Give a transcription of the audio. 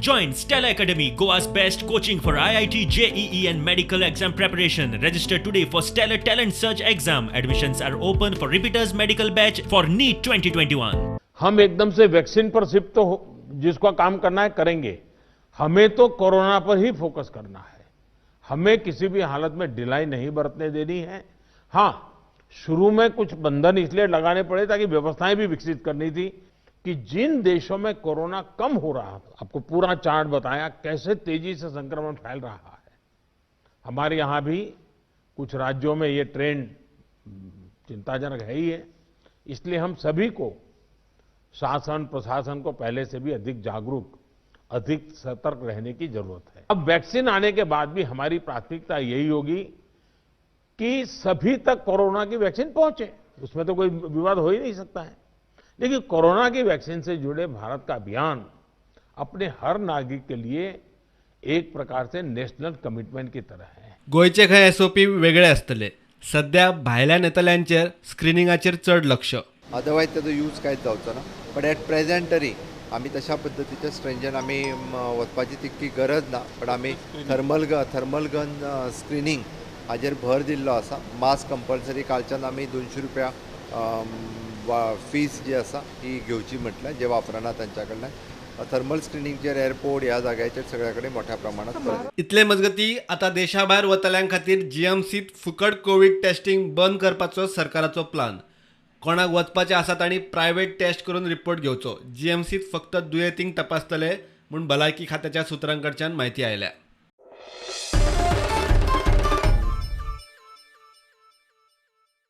Join Stella Academy, Goa's best coaching for IIT, JEE and medical exam preparation. Register today for Stellar Talent Search exam. Admissions are open for repeaters medical batch for NEET 2021. हम एकदम से vaccine पर shift तो जिसका काम करना है करेंगे। हमें तो कोरोना पर ही फोकस करना है। हमें किसी भी हालत में ढिलाई नहीं बरतने देनी है। हाँ, शुरू में कुछ बंधन इसलिए लगाने पड़े ताकि व्यवस्थाएं भी विकसित करनी थी कि जिन देशों में कोरोना कम हो रहा था, आपको पूरा चार्ट बताया कैसे तेजी से संक्रमण फैल रहा है। हमारे यहाँ भी कुछ राज्यों में ये ट्रेंड चिंताजनक है ही है। इसलिए हम सभी को, शासन प्रशासन को पहले से भी अधिक जागरूक, अधिक सतर्क रहने की जरूरत है। अब वैक्सीन आने के बाद भी हमारी प्राथमिकता यही होगी कि सभी तक कोरोना की वैक्सीन पहुंचे। उसमें तो कोई विवाद हो ही नहीं सकता है। लेकिन कोरोना की वैक्सीन से जुड़े भारत का अभियान अपने हर नागरिक के लिए एक प्रकार से नेशनल कमिटमेंट की तरह है। गोयचे खंय SOP वेगळे आसतले। सध्या भायल्या नेतल्यांचेर स्क्रिनिंगाचेर चड लक्ष। अदरवायज तेजो यूज कांयच जावचो ना। बट एट प्रेजेंट तरी आमी तशा पद्दतीच्या स्ट्रेंजन आमी वचपाची तितकी गरज ना। पण आमी थर्मल गन स्क्रिनींग हाजेर भर दिल्लो आसा। मास्क कंपल्सरी कालच्यान आमी 200 रुपया फीस जी आसा ही घेवची म्हटल्यार जे वापरना तांच्या कडल्यान। थर्मल स्क्रिनींगचेर एअरपोर्ट ह्या जाग्याचेर सगळ्या कडेन मोठ्या प्रमाणात इतले मजगती आता देशाभायर वतल्यां खातीर GMCत फुकट कोविड टेस्टिंग बंद करपाचो सरकाराचो प्लान। कोणाक वचपाचें आसा तांणी प्रायवेट टेस्ट करून रिपोर्ट घेवचो। GMCत फक्त दुयेंतींक तपासतले म्हूण भलायकी खात्याच्या सुत्रांकडच्यान म्हायती आयल्या।